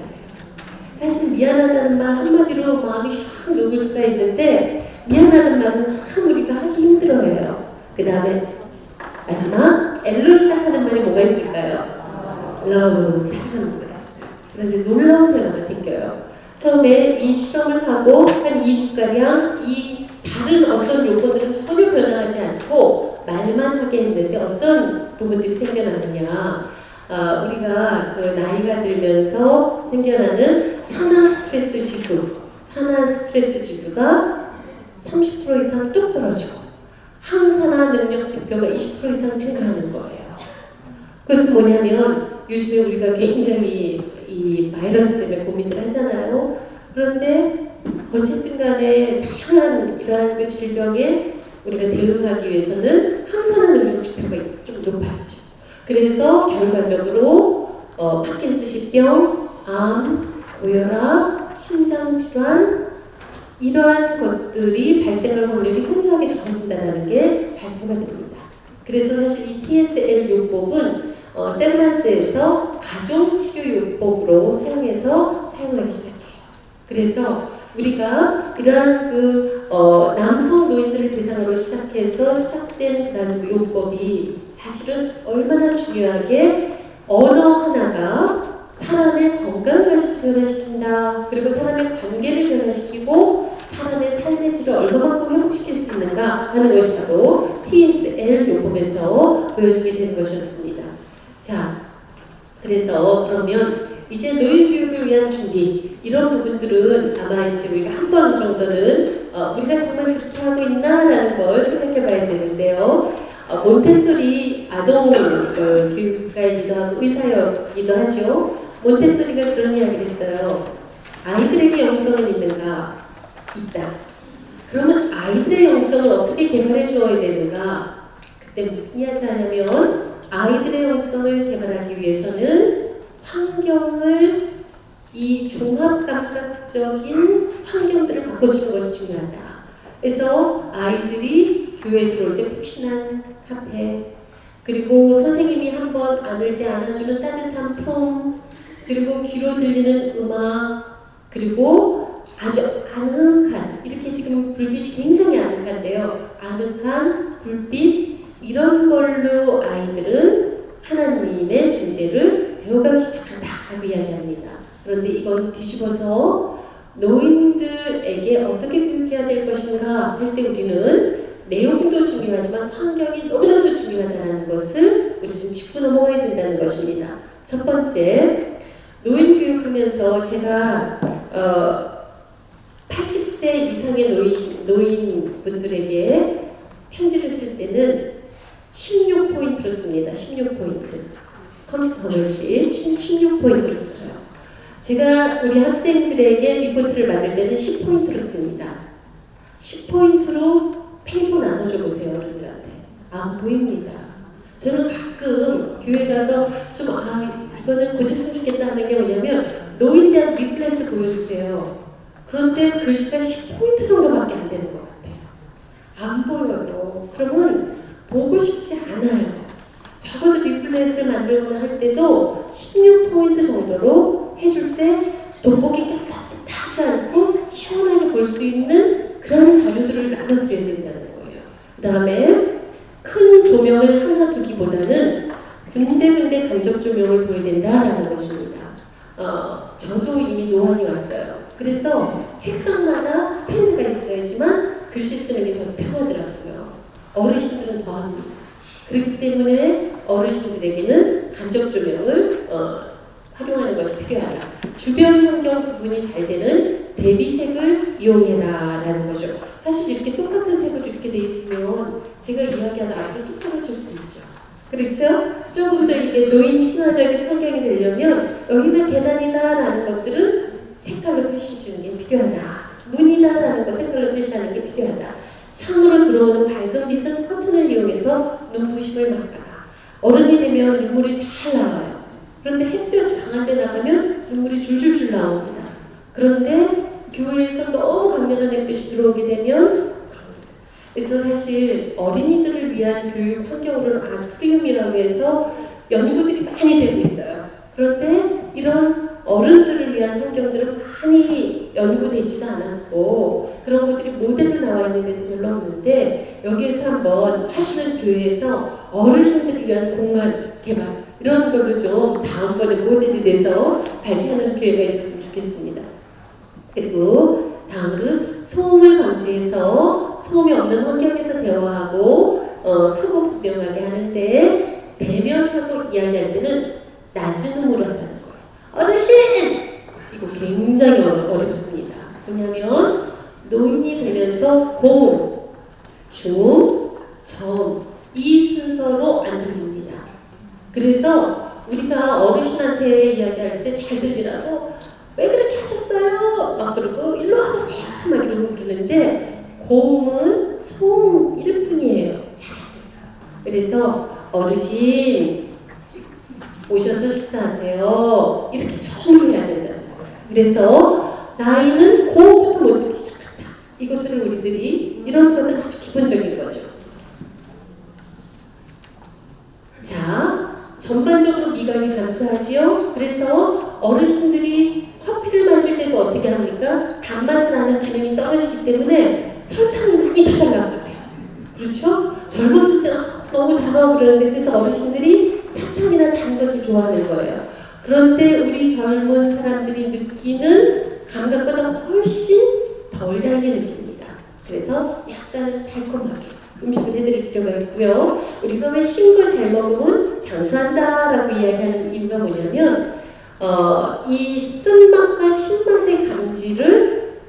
사실 미안하다는 말 한마디로 마음이 샥 녹을 수가 있는데 미안하다는 말은 참 우리가 하기 힘들어요. 그 다음에 마지막 L로 시작하는 말이 뭐가 있을까요? Love, 사랑합니다. 그런데 놀라운 변화가 생겨요. 처음에 이 실험을 하고 한 2주가량 이 다른 어떤 요건들은 전혀 변화하지 않고 말만 하게 했는데 어떤 부분들이 생겨나느냐. 우리가 그 나이가 들면서 생겨나는 산화 스트레스 지수가 30% 이상 뚝 떨어지고 항산화 능력 지표가 20% 이상 증가하는 거예요. 그것은 뭐냐면 요즘에 우리가 굉장히 이 바이러스 때문에 고민을 하잖아요. 그런데 어쨌든 간에 다양한 이러한 그 질병에 우리가 대응하기 위해서는 항산화 능력 지표가 좀 높아야죠. 그래서 결과적으로 파킨슨병, 암, 고혈압, 심장질환 이러한 것들이 발생할 확률이 현저하게 적어진다는 게 발표가 됩니다. 그래서 사실 이 TSL 요법은 샌프란스에서 가정치료요법으로 사용하기 시작해요. 그래서 우리가 이러한 남성 노인들을 대상으로 시작된 그런 그 요법이 사실은 얼마나 중요하게 언어 하나가 사람의 건강까지 변화시킨다. 그리고 사람의 관계를 변화시키고 사람의 삶의 질을 얼마만큼 회복시킬 수 있는가 하는 것이 바로 TSL 요법에서 보여지게 되는 것이었습니다. 자, 그래서 그러면 이제 노인 교육을 위한 준비, 이런 부분들은 아마 이제 우리가 한 번 정도는 우리가 정말 그렇게 하고 있나라는 걸 생각해 봐야 되는데요. 몬테소리 아동 교육가이기도 하고 의사이기도 하죠. 몬테소리가 그런 이야기를 했어요. 아이들에게 영성은 있는가? 있다. 그러면 아이들의 영성을 어떻게 개발해 주어야 되는가? 그때 무슨 이야기를 하냐면 아이들의 영성을 개발하기 위해서는 환경을, 이 종합감각적인 환경들을 바꿔주는 것이 중요하다. 그래서 아이들이 교회에 들어올 때 푹신한 카페, 그리고 선생님이 한번 안을 때 안아주는 따뜻한 품, 그리고 귀로 들리는 음악, 그리고 아주 아늑한, 이렇게 지금 불빛이 굉장히 아늑한데요. 아늑한 불빛, 이런 걸로 아이들은 하나님의 존재를 배워가기 시작한다라고 이야기합니다. 그런데 이건 뒤집어서 노인들에게 어떻게 교육해야 될 것인가 할 때 우리는 내용도 중요하지만 환경이 너무나도 중요하다는 것을 우리는 짚고 넘어가야 된다는 것입니다. 첫 번째, 노인 교육하면서 제가 80세 이상의 노인분들에게 편지를 쓸 때는 16포인트로 씁니다. 16포인트. 컴퓨터 글씨 16포인트로 써요. 제가 우리 학생들에게 리포트를 만들 때는 10포인트로 씁니다. 10포인트로 페이퍼 나눠줘 보세요, 어른들한테. 안 보입니다. 저는 가끔 교회 가서 좀 이거는 고쳤으면 좋겠다 하는 게 뭐냐면 노인 대한 리플렛을 보여주세요. 그런데 글씨가 10포인트 정도밖에 안 되는 것 같아요. 안 보여요. 그러면 보고 싶지 않아요. 적어도 리플렛을 만들거나 할 때도 16포인트 정도로 해줄 때 돋보기 깨끗하지 않고 시원하게 볼 수 있는 그런 자료들을 나눠드려야 된다는 거예요. 그 다음에 큰 조명을 하나 두기보다는 군데군데 간접 조명을 둬야 된다라는 것입니다. 저도 이미 노안이 왔어요. 그래서 책상마다 스탠드가 있어야지만 글씨 쓰는 게 저도 편하더라고요. 어르신들은 더합니다. 그렇기 때문에 어르신들에게는 간접 조명을 활용하는 것이 필요하다. 주변 환경 구분이 잘 되는 대비색을 이용해라 라는 거죠. 사실 이렇게 똑같은 색으로 이렇게 돼 있으면 제가 이야기하다 앞으로 뚝 떨어질 수도 있죠. 그렇죠? 조금 더 이게 노인 친화적인 환경이 되려면 여기가 계단이다 라는 것들은 색깔로 표시해 주는 게 필요하다. 문이다 라는 거 색깔로 표시하는 게 필요하다. 창으로 들어오는 밝은 빛은 커튼을 이용해서 눈부심을 막아라. 어른이 되면 눈물이 잘 나와요. 그런데 햇볕 강한 데 나가면 눈물이 줄줄줄 나옵니다. 그런데 교회에서 너무 강렬한 햇볕이 들어오게 되면, 그래서 사실 어린이들을 위한 교육 환경으로는 아트리움이라고 해서 연구들이 많이 되고 있어요. 그런데 이런 어른들을 위한 환경들은 많이 연구되지도 않았고 그런 것들이 모델로 나와 있는데도 별로 없는데, 여기에서 한번 하시는 교회에서 어르신들을 위한 공간 개발 이런 걸로 좀 다음번에 모델이 돼서 발표하는 교회가 있었으면 좋겠습니다. 그리고 다음으로 소음을 방지해서 소음이 없는 환경에서 대화하고 크고 분명하게 하는데, 대면하고 이야기할 때는 낮은 음으로 하라는 거예요. 어르신! 이거 굉장히 어렵습니다. 왜냐하면 노인이 되면서 고음, 중, 점 이 순서로 안 들립니다. 그래서 우리가 어르신한테 이야기할 때 잘 들리라고 왜 그렇게 하셨어요? 막 그러고 일로 와보세요 막 이러고 그러는데, 고음은 소음일 뿐이에요. 잘 안 들려요. 그래서 어르신 오셔서 식사하세요 이렇게 처음으로 해야 된다는 거예요. 그래서 나이는 고음부터 못 듣기 시작한다. 이것들을 우리들이 이런 것들은 아주 기본적인 거죠. 자, 전반적으로 미각이 감소하지요. 그래서 어르신들이 커피를 마실 때도 어떻게 합니까? 단맛을 나는 기능이 떨어지기 때문에 설탕을 많이 타달라고 하세요. 그렇죠? 젊었을 때는 너무 달아고 그러는데, 그래서 어르신들이 사탕이나 단 것을 좋아하는 거예요. 그런데 우리 젊은 사람들이 느끼는 감각보다 훨씬 덜 달게 느낍니다. 그래서 약간은 달콤하게 음식을 해드릴 필요가 있고요. 우리가 왜 신 거 잘 먹으면 장수한다라고 이야기하는 이유가 뭐냐면 이 쓴맛과 신맛의 감지를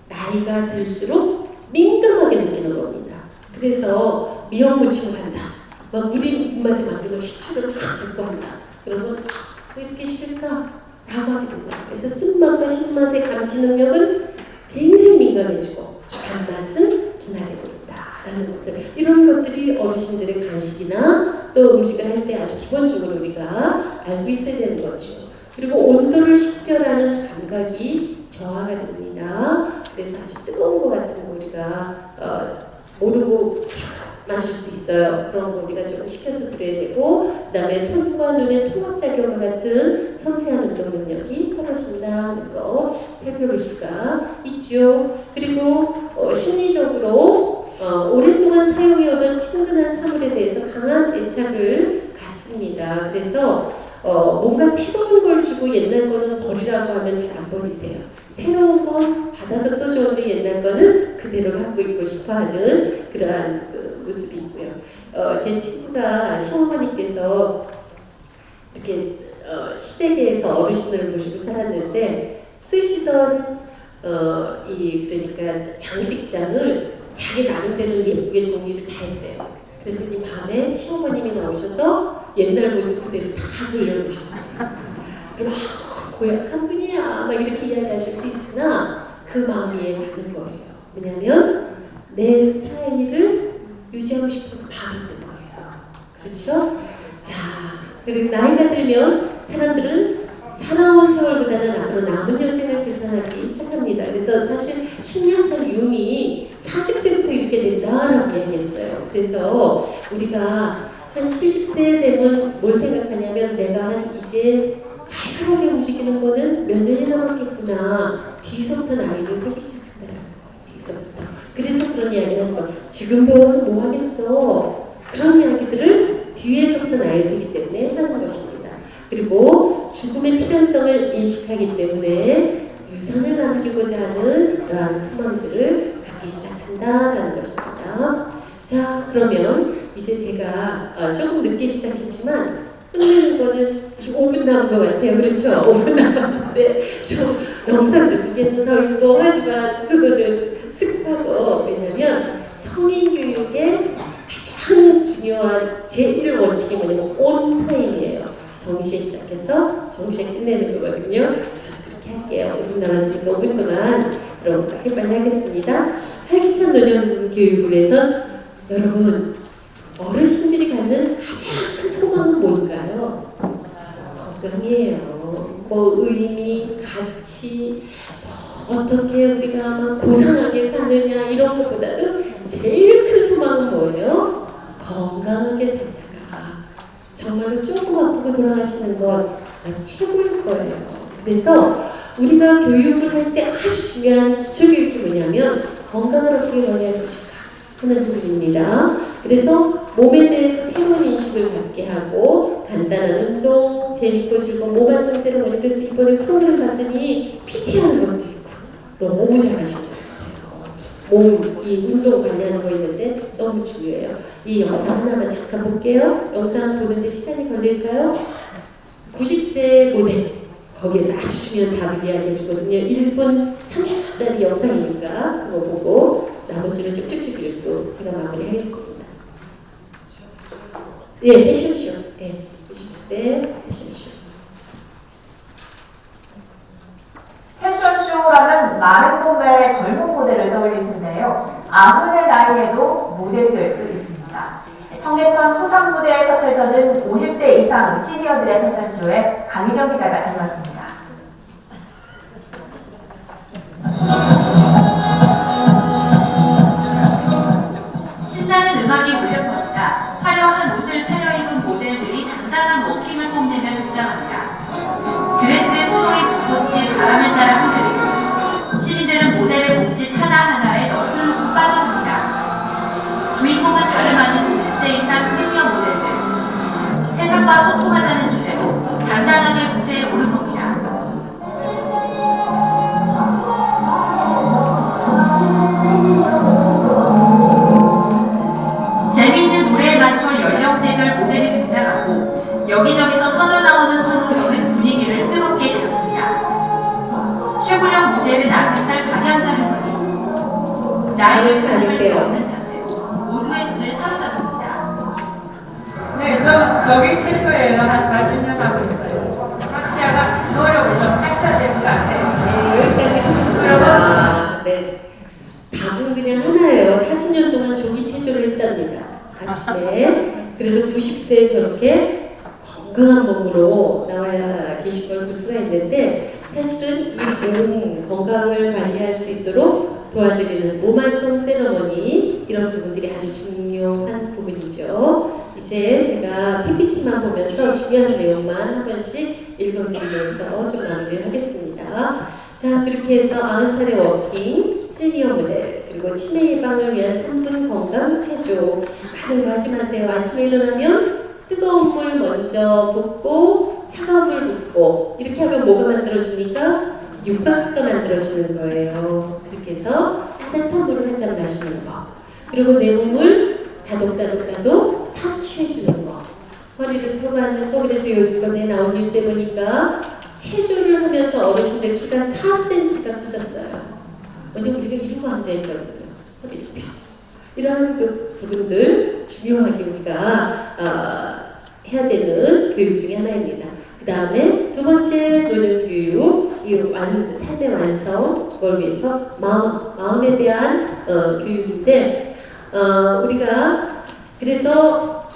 나이가 들수록 민감하게 느끼는 겁니다. 그래서 미역무침을 한다. 막 우리 입맛에 맞게 막 식초를 확 붓고 한다. 그러면 왜 이렇게 싫을까? 라고 하게 됩니다. 그래서 쓴맛과 신맛의 감지 능력은 굉장히 민감해지고 단맛은 둔하게 보인다라는 것들, 이런 것들이 어르신들의 간식이나 또 음식을 할 때 아주 기본적으로 우리가 알고 있어야 되는 거죠. 그리고 온도를 식별하는 감각이 저하가 됩니다. 그래서 아주 뜨거운 것 같은 거 우리가 모르고 마실 수 있어요. 그런 거 우리가 조금 식혀서 드려야 되고, 그 다음에 손과 눈의 통합작용과 같은 섬세한 운동 능력이 떨어진다 하는 거 살펴볼 수가 있죠. 그리고 심리적으로 오랫동안 사용해오던 친근한 사물에 대해서 강한 애착을 갖습니다. 그래서 뭔가 새로운 걸 주고 옛날 거는 버리라고 하면 잘 안 버리세요. 새로운 건 받아서 또 좋은데 옛날 거는 그대로 갖고 있고 싶어하는 그러한 모습이 있고요. 제 친구가 시어머니께서 이렇게 시댁에서 어르신을 모시고 살았는데 쓰시던 그러니까 장식장을 자기 나름대로 예쁘게 정리를 다 했대요. 그랬더니 밤에 시어머님이 나오셔서 옛날 모습 그대로 다 돌려놓으셨대요. 그럼 고약한 분이야 막 이렇게 이야기하실 수 있으나 그 마음이 이해가는 거예요. 왜냐면 내 스타일을 유지하고 싶은 그 마음이 있는 거예요. 그렇죠? 자, 그리고 나이가 들면 사람들은 살아온 세월보다는 앞으로 남은 여생을 계산하기 시작합니다. 그래서 사실 심리학적 융이 40세부터 이렇게 된다라고 얘기했어요. 그래서 우리가 한 70세 되면 뭘 생각하냐면 내가 한 이제 활발하게 움직이는 거는 몇 년이 남았겠구나. 뒤에서부터 나이를 세기 시작한다는 거예요. 뒤에서부터. 그래서 그런 이야기를 하는 거예요. 지금 배워서 뭐 하겠어. 그런 이야기들을 뒤에서부터 나이를 세기 때문에 하는 것입니다. 그리고 죽음의 필연성을 인식하기 때문에 유산을 남기고자 하는 그러한 소망들을 갖기 시작한다라는 것입니다. 자, 그러면 이제 제가 조금 늦게 시작했지만 끝내는 거는 지금 5분 남은 것 같아요. 그렇죠? 5분 남았는데 저 영상도 2개는 더 읽고 하지만 그거는 습하고, 왜냐면 성인 교육의 가장 중요한 제1원칙이 뭐냐면 온 타임이에요. 정시에 시작해서 정시에 끝내는 거거든요. 저도 그렇게 할게요. 5분 남았으니까 5분 동안 그럼 빨리빨리 하겠습니다. 활기찬 노년 교육을 해서 여러분 어르신들이 갖는 가장 큰 소망은 뭘까요? 건강이에요. 뭐 의미, 가치, 뭐 어떻게 우리가 막 고상하게 사느냐 이런 것보다도 제일 큰 소망은 뭐예요? 건강하게 살다가 정말로 조금 아프고 돌아가시는 건 최고일 거예요. 그래서 우리가 교육을 할 때 아주 중요한 기초교육이 뭐냐면 건강을 어떻게 관리할 것인가 하는 부분입니다. 그래서 몸에 대해서 새로운 인식을 갖게 하고 간단한 운동, 재밌고 즐거운 몸활동 새로 많이. 그래서 이번에 프로그램 봤더니 PT 하는 것도 있고 너무 잘하시는 거예요. 몸, 이 운동 관리하는 거 있는데 너무 중요해요. 이 영상 하나만 잠깐 볼게요. 영상 보는데 시간이 걸릴까요? 90세 모델. 거기에서 아주 중요한 답을 이야기해 주거든요. 1분 30초짜리 영상이니까 그거 보고 나머지를 쭉쭉쭉 읽고 제가 마무리하겠습니다. 예, 패션쇼. 예, 90세 패션쇼. 패션쇼라면 많은 몸의 젊은 모델을 떠올릴 텐데요. 아흔의 나이에도 모델이 될 수 있습니다. 청계천 수상무대에서 펼쳐진 50대 이상 시니어들의 패션쇼에 강희경 기자가 다녀왔습니다. 신나는 음악이 울려 퍼지자 화려한 옷을 차려입은 모델들이 당당한 워킹을 뽐내며 등장합니다. 드레스의 수로의 벚꽃이 바람을 따라 흔들리고 시민들은 모델의 몸짓 하나하나에 넋을 놓고 빠져듭니다. 주인공은 다름 아닌 50대 이상 시니어 모델들. 세상과 소통하자는 주제로 당당하게 무대에 오른 겁니다. 모델은 90살 박양자 할머니. 나이를 가릴 수 없는 자태. 모두의 눈을 사로잡습니다. 네, 저는 조기 체조회를 한 40년 하고 있어요. 각자가 노력을 좀 하셔야 될 것 같아요. 네, 여기까지 하겠습니다. 네. 답은 그냥 하나예요. 40년 동안 조기 체조를 했답니다. 아침에. 그래서 90세에 저렇게 건강한 몸으로 나와야 계신 걸 볼 수가 있는데, 사실은 이 몸 건강을 관리할 수 있도록 도와드리는 몸활동 세러머니, 이런 부분들이 아주 중요한 부분이죠. 이제 제가 PPT만 보면서 중요한 내용만 한 번씩 읽어드리면서 좀 마무리를 하겠습니다. 자, 그렇게 해서 90살의 워킹, 시니어 모델, 그리고 치매 예방을 위한 3분 건강 체조, 많은 거 하지 마세요. 아침에 일어나면 뜨거운 물 먼저 붓고 차가운 물 붓고, 이렇게 하면 뭐가 만들어집니까? 육각수가 만들어지는 거예요. 그렇게 해서 따뜻한 물을 한 잔 마시는 거, 그리고 내 몸을 다독다독 타치해주는 거, 허리를 펴고 앉는 거. 그래서 이번에 나온 뉴스에 보니까 체조를 하면서 어르신들 키가 4cm가 커졌어요. 먼저 우리가 이러고 앉아있거든요. 허리를 펴. 이러한 그 부분들 중요하게 우리가 해야 되는 교육 중에 하나입니다. 그 다음에 두 번째 노년교육, 이 삶의 완성, 그걸 위해서 마음에 대한 교육인데, 우리가 그래서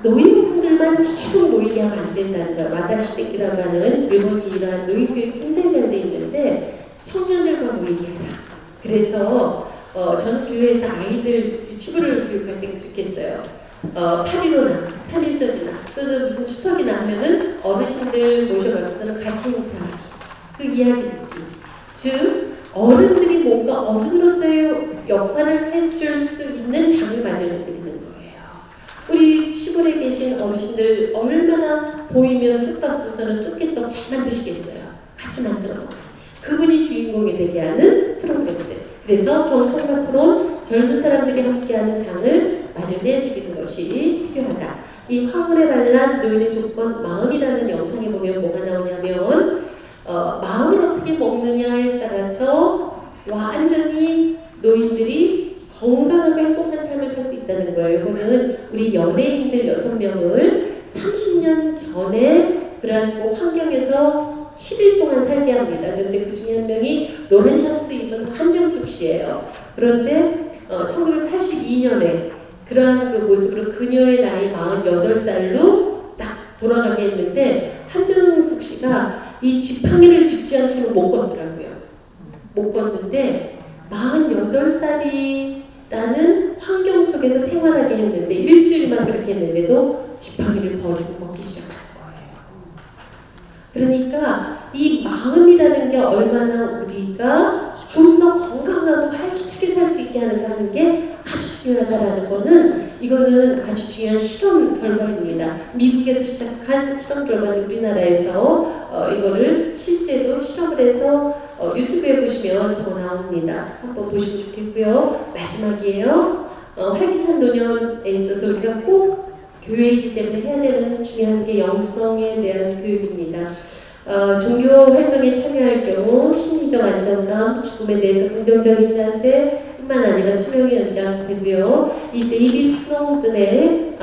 노인분들만 계속 모이게 하면 안 된다는 거예요. 와다시댁이라고 하는 일본이 이러한 노인교육 굉장히 잘 돼 있는데, 청년들과 모이게 해라. 그래서 저는 교회에서 아이들 축구를 교육할 때 그렇게 했어요. 8.15나 3.1절이나 또는 무슨 추석이나 하면은 어르신들 모셔가고서는 같이 행사하기, 그 이야기 듣기. 즉 어른들이 뭔가 어른으로서의 역할을 해줄 수 있는 장을 마련해 드리는 거예요. 우리 시골에 계신 어르신들 얼마나 보이면 쑥 갖고서는 쑥개떡 잘 만드시겠어요. 같이 만들어 먹기. 그분이 주인공이 되게 하는 프로그램들. 그래서 경청과 토론, 젊은 사람들이 함께하는 장을 마련해 드리는 것이 필요하다. 이 화물에 관한 노인의 조건, 마음이라는 영상에 보면 뭐가 나오냐면, 마음을 어떻게 먹느냐에 따라서 완전히 노인들이 건강하고 행복한 삶을 살 수 있다는 거예요. 이거는 우리 연예인들 6명을 30년 전에 그러한 환경에서 7일 동안 살게 합니다. 그런데 그 중에 한 명이 노란 셔츠 입은 한명숙 씨예요. 그런데 1982년에 그러한 그 모습으로 그녀의 나이 48살로 딱 돌아가게 했는데, 한명숙 씨가 이 지팡이를 짚지 않고는 못 걷더라고요. 못 걷는데 48살이라는 환경 속에서 생활하게 했는데, 일주일만 그렇게 했는데도 지팡이를 버리고 먹기 시작한 거예요. 그러니까 이 마음이라는 게 얼마나 우리가 좀 더 건강하고 활기차게 살 수 있게 하는가 하는 게 아주 중요하다라는 거는, 이거는 아주 중요한 실험 결과입니다. 미국에서 시작한 실험 결과인데 우리나라에서 이거를 실제로 실험을 해서 유튜브에 보시면 저거 나옵니다. 한번 보시면 좋겠고요. 마지막이에요. 활기찬 노년에 있어서 우리가 꼭 교회이기 때문에 해야 되는 중요한 게 영성에 대한 교육입니다. 종교 활동에 참여할 경우 심리적 안정감, 죽음에 대해서 긍정적인 자세 뿐만 아니라 수명이 연장되고요. 이 데이비드 스노우든의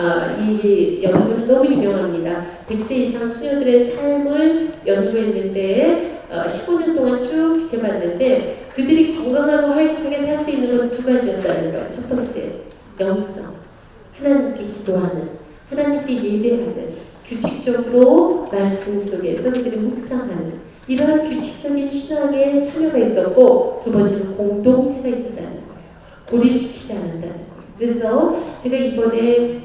이 연구는 너무 유명합니다. 100세 이상 수녀들의 삶을 연구했는데 15년 동안 쭉 지켜봤는데, 그들이 건강하고 활기차게 살 수 있는 건 두 가지였다는 거예요. 첫 번째, 영성. 하나님께 기도하는, 하나님께 예배하는, 규칙적으로 말씀 속에서 그들이 묵상하는 이런 규칙적인 신앙에 참여가 있었고, 두 번째는 공동체가 있었다는 거예요. 고립시키지 않았다는 거예요. 그래서 제가 이번에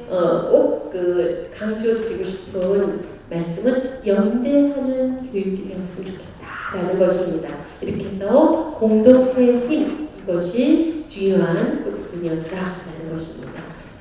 꼭 강조드리고 싶은 말씀은 연대하는 교육이 되었으면 좋겠다라는 것입니다. 이렇게 해서 공동체의 힘, 이것이 중요한 그 부분이었다라는 것입니다.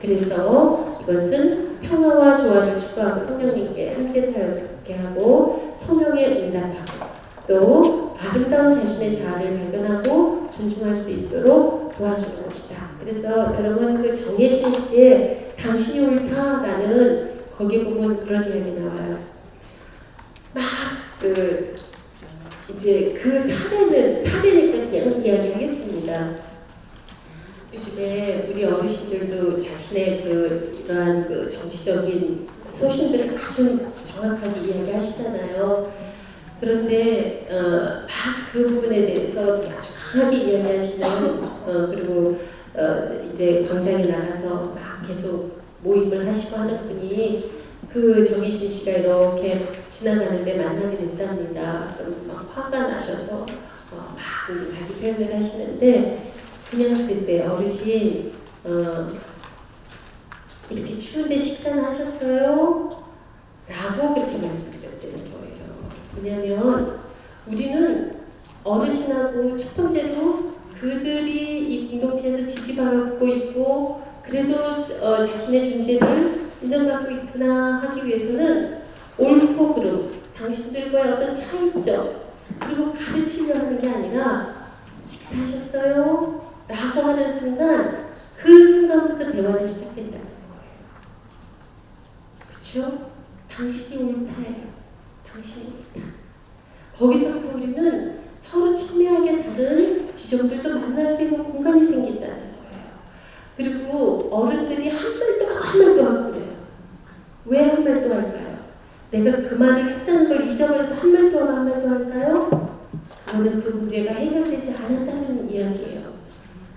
그래서 이것은 평화와 조화를 추구하고 성령님께 함께 살게 하고 소명에 응답하고 또 아름다운 자신의 자아를 발견하고 존중할 수 있도록 도와주는 것이다. 그래서 여러분 그 정혜신 씨의 당신이 옳다라는 거기에 보면 그런 이야기 나와요. 막 이제 이제 그 사례니까 그냥 이야기하겠습니다. 요즘에 우리 어르신들도 자신의 이러한 정치적인 소신들을 아주 정확하게 이야기하시잖아요. 그런데 막 그 부분에 대해서 아주 강하게 이야기하시는 그리고 이제 광장에 나가서 막 계속 모임을 하시고 하는 분이 그 정희신 씨가 이렇게 지나가는데 만나게 됐답니다. 그러면서 막 화가 나셔서 막 이제 자기 표현을 하시는데 그냥 그랬대요. 어르신 이렇게 추운데 식사는 하셨어요? 라고 그렇게 말씀드렸다는 거예요. 왜냐면 우리는 어르신하고 첫 번째로 그들이 이 공동체에서 지지받고 있고 그래도 자신의 존재를 인정받고 있구나 하기 위해서는 옳고 그름, 당신들과의 어떤 차이점 그리고 가르치려 하는 게 아니라 식사하셨어요? 라고 하는 순간 그 순간부터 대화는 시작된다는 거예요. 그쵸? 당신이 옳다예요. 당신이 옳다. 거기서부터 우리는 서로 첨예하게 다른 지점들도 만날 수 있는 공간이 생긴다는 거예요. 그리고 어른들이 한 말도 하고 한 말도 하고 그래요. 왜 한 말도 할까요? 내가 그 말을 했다는 걸 잊어버려서 한 말도 하고 한 말도 할까요? 그거는 그 문제가 해결되지 않았다는 이야기예요.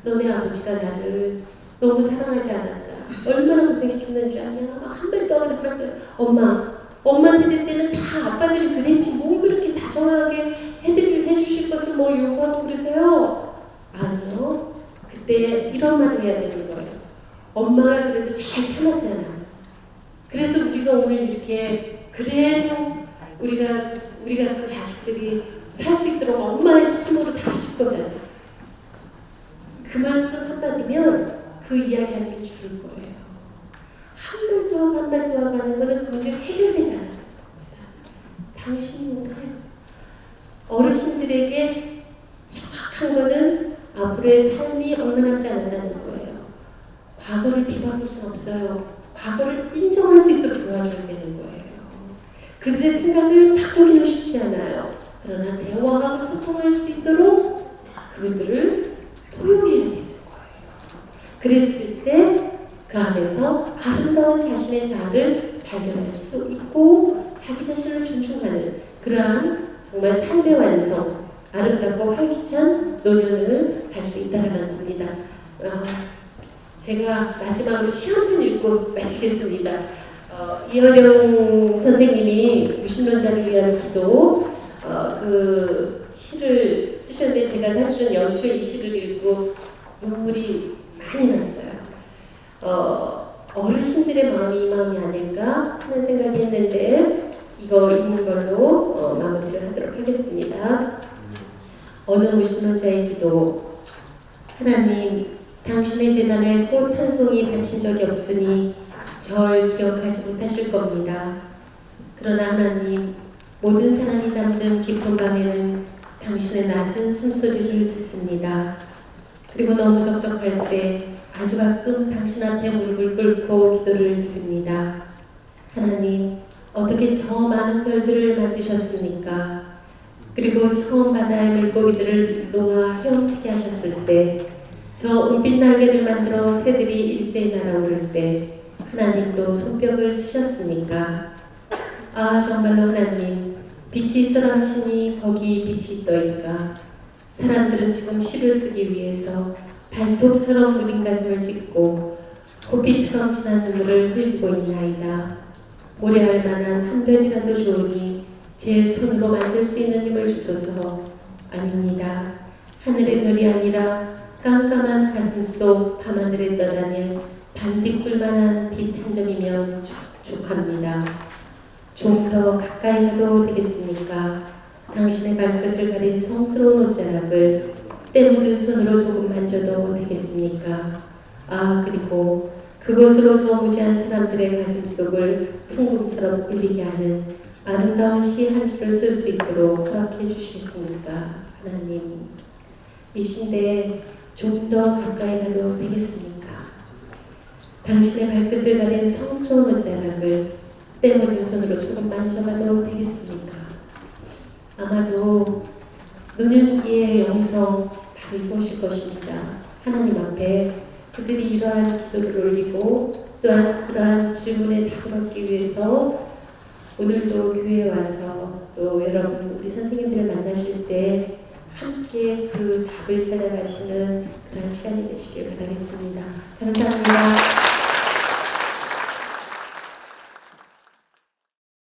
너네 아버지가 나를 너무 사랑하지 않았다. 얼마나 고생시켰는 줄 아냐? 막 한 말도 하고 한 말도 하고. 엄마 세대 때는 다 아빠들이 그랬지 뭘 그렇게 다정하게 해주실 것을 뭐 요구하고 그러세요? 아니요. 그때 이런 말을 해야 되는 거예요. 엄마가 그래도 잘 참았잖아. 그래서 우리가 오늘 이렇게 그래도 우리 같은 자식들이 살 수 있도록 엄마의 힘으로 다 해줄 거잖아. 그 말씀 한마디면 그 이야기하는 게 줄을 거예요. 한 말도 하고 한 말도 하고 하는 거는 그 문제가 해결되지 않을 겁니다. 당신이 옳아요. 어르신들에게 정확한 거는 앞으로의 삶이 얼마 남지 않았다는 거예요. 과거를 비방할 수는 없어요. 과거를 인정할 수 있도록 도와줘야 되는 거예요. 그들의 생각을 바꾸기는 쉽지 않아요. 그러나 대화하고 소통할 수 있도록 그들을 포용해야 되는 거예요. 그랬을 때 그 안에서 아름다운 자신의 자아를 발견할 수 있고 자기 자신을 존중하는 그러한 정말 삶의 완성, 아름답고 활기찬 노년을 갈 수 있다는 겁니다. 제가 마지막으로 시 한 편 읽고 마치겠습니다. 이어령 선생님이 무신론자를 위한 기도 그 시를 쓰셨는데 제가 사실은 연초에 이 시를 읽고 눈물이 많이 났어요. 어르신들의 마음이 이 마음이 아닐까 하는 생각이 했는데 이거 읽는 걸로 마무리를 하도록 하겠습니다. 어느 무신론자의 기도. 하나님, 당신의 재단에 꽃 한 송이 바친 적이 없으니 절 기억하지 못하실 겁니다. 그러나 하나님, 모든 사람이 잠든 깊은 밤에는 당신의 낮은 숨소리를 듣습니다. 그리고 너무 적적할 때 아주 가끔 당신 앞에 무릎을 꿇고 기도를 드립니다. 하나님, 어떻게 저 많은 별들을 만드셨습니까? 그리고 처음 바다의 물고기들을 놓아 헤엄치게 하셨을 때, 저 은빛 날개를 만들어 새들이 일제히 날아오를 때 하나님도 손뼉을 치셨습니까? 아, 정말로 하나님, 빛이 있어라 하시니 거기 빛이 있더이까? 사람들은 지금 시를 쓰기 위해서 발톱처럼 무딘 가슴을 찢고 코피처럼 진한 눈물을 흘리고 있나이다. 모래알 만한 한 별이라도 좋으니 제 손으로 만들 수 있는 힘을 주소서. 아닙니다. 하늘의 별이 아니라 깜깜한 가슴 속 밤하늘에 떠다닐 반딧불만한 빛 한 점이면 족합니다. 좀 더 가까이 가도 되겠습니까? 당신의 발끝을 가린 성스러운 옷자락을 때 묻은 손으로 조금 만져도 되겠습니까? 아, 그리고 그것으로 저 무지한 사람들의 가슴속을 풍금처럼 울리게 하는 아름다운 시 한 줄을 쓸 수 있도록 허락해 주시겠습니까? 하나님, 이 시인데 좀 더 가까이 가도 되겠습니까? 당신의 발끝을 가린 성스러운 옷자락을 때 묻은 손으로 조금 만져봐도 되겠습니까? 아마도 노년기의 영성 바로 이것일 것입니다. 하나님 앞에 그들이 이러한 기도를 올리고 또한 그러한 질문에 답을 얻기 위해서 오늘도 교회에 와서 또 여러분 우리 선생님들을 만나실 때 함께 그 답을 찾아가시는 그런 시간이 되시길 바라겠습니다. 감사합니다.